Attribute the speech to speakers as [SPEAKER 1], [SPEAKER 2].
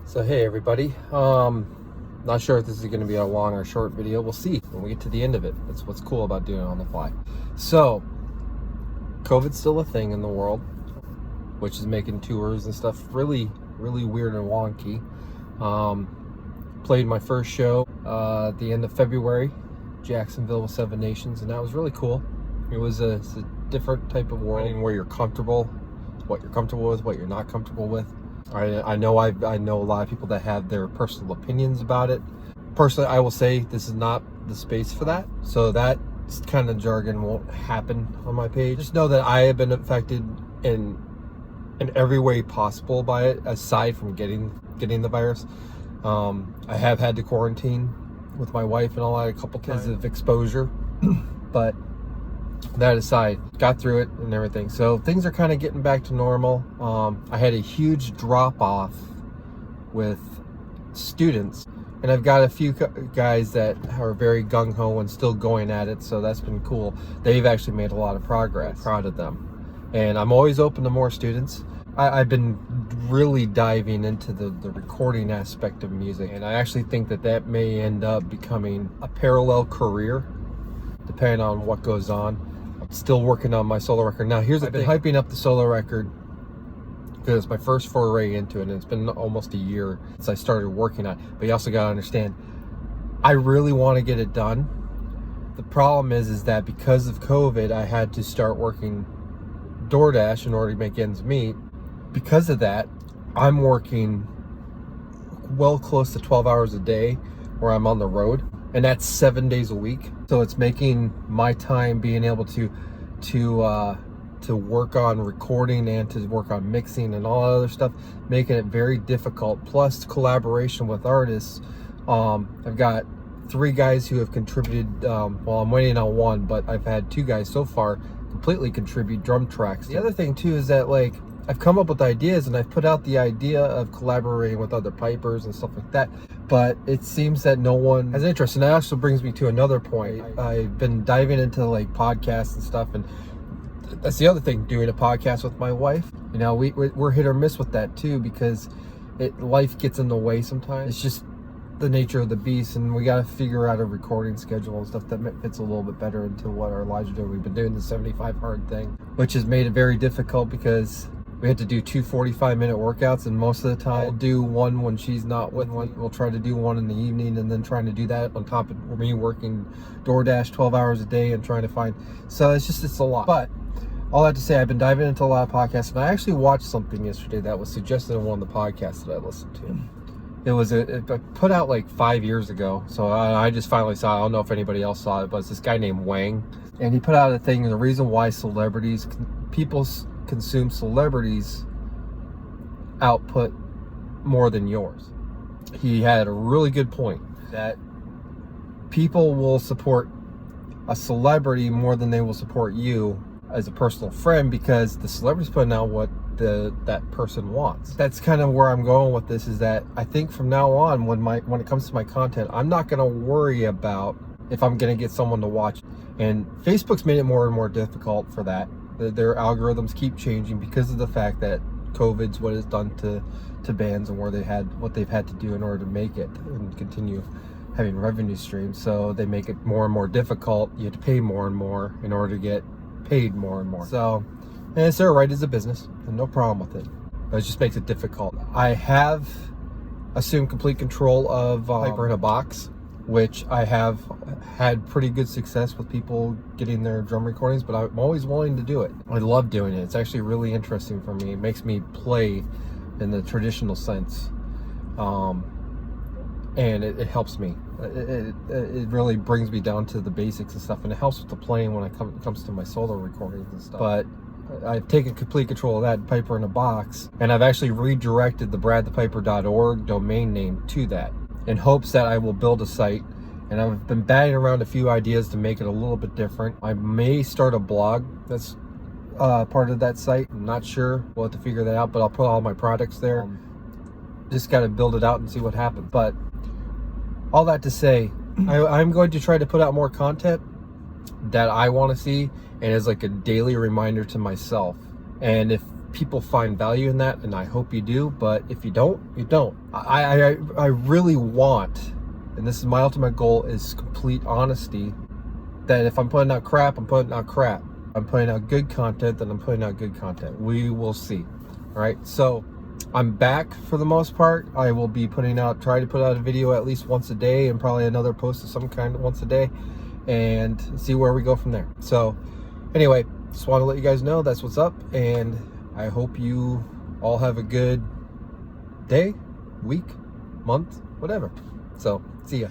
[SPEAKER 1] So hey everybody, not sure if this is going to be a long or short video. We'll see when we get to the end of it. That's what's cool about doing it on the fly. So COVID's still a thing in the world, which is making tours and stuff really weird and wonky. Played my first show at the end of February, Jacksonville with 7 Nations, and that was really cool. It's a different type of world where you're comfortable, what you're comfortable with, what you're not comfortable with. I know a lot of people that have their personal opinions about it. Personally, I will say this is not the space for that. So that kind of jargon won't happen on my page. Just know that I have been affected in every way possible by it, aside from getting the virus. I have had to quarantine with my wife and all that a couple times because of exposure, but that aside, got through it and everything. So things are kind of getting back to normal. I had a huge drop off with students, and I've got a few guys that are very gung-ho and still going at it, so that's been cool. They've actually made a lot of progress. I'm proud of them, and I'm always open to more students. I've been really diving into the recording aspect of music, and I actually think that may end up becoming a parallel career depending on what goes on. I'm still working on my solo record. Now here's the thing. I've been hyping up the solo record because it's my first foray into it, and it's been almost a year since I started working on it. But you also got to understand, I really want to get it done. The problem is that because of COVID, I had to start working DoorDash in order to make ends meet. Because of that, I'm working well close to 12 hours a day where I'm on the road, and that's 7 days a week. So it's making my time being able to work on recording and to work on mixing and all that other stuff, making it very difficult. Plus collaboration with artists. I've got 3 guys who have contributed. Well, I'm waiting on 1, but I've had 2 guys so far completely contribute drum tracks. The other thing too is that, like, I've come up with ideas and I've put out the idea of collaborating with other pipers and stuff like that, but it seems that no one has interest. And that also brings me to another point. I've been diving into like podcasts and stuff, and that's the other thing, doing a podcast with my wife. You know, we're hit or miss with that too, because life gets in the way sometimes. It's just the nature of the beast, and we got to figure out a recording schedule and stuff that fits a little bit better into what our lives are doing. We've been doing the 75 hard thing, which has made it very difficult because we had to do 2 45-minute workouts, and most of the time I'll do one when she's not with one. We'll try to do one in the evening, and then trying to do that on top of me working DoorDash 12 hours a day and trying to find. So it's a lot. But all that to say, I've been diving into a lot of podcasts, and I actually watched something yesterday that was suggested in one of the podcasts that I listened to. It put out like 5 years ago, so I just finally saw it. I don't know if anybody else saw it, but it's this guy named Wang, and he put out a thing, and the reason why people consume celebrities output more than yours. He had a really good point that people will support a celebrity more than they will support you as a personal friend, because the celebrity's putting out what that person wants. That's kind of where I'm going with this, is that I think from now on, when it comes to my content, I'm not going to worry about if I'm going to get someone to watch. And Facebook's made it more and more difficult for that. Their algorithms keep changing because of the fact that COVID's what it's done to bands, and what they've had to do in order to make it and continue having revenue streams. So they make it more and more difficult. You have to pay more and more in order to get paid more and more. So, and it's their right as a business, and no problem with it. But it just makes it difficult. I have assumed complete control of Piper in a Box, which I have had pretty good success with people getting their drum recordings, but I'm always willing to do it. I love doing it. It's actually really interesting for me. It makes me play in the traditional sense, and it helps me. It really brings me down to the basics and stuff, and it helps with the playing when it comes to my solo recordings and stuff. But I've taken complete control of that Piper in a Box, and I've actually redirected the bradthepiper.org domain name to that, in hopes that I will build a site. And I've been batting around a few ideas to make it a little bit different. I may start a blog that's part of that site. I'm not sure. We'll have to figure that out, but I'll put all my products there. Just got to build it out and see what happens. But all that to say, I'm going to try to put out more content that I want to see, and as like a daily reminder to myself. And if people find value in that, and I hope you do. But if you don't, you don't. I really want, and this is my ultimate goal, is complete honesty. That if I'm putting out crap, I'm putting out crap. I'm putting out good content, then I'm putting out good content. We will see. All right, so I'm back for the most part. I will be try to put out a video at least once a day, and probably another post of some kind once a day, and see where we go from there. So anyway, just want to let you guys know that's what's up, and I hope you all have a good day, week, month, whatever. So see ya.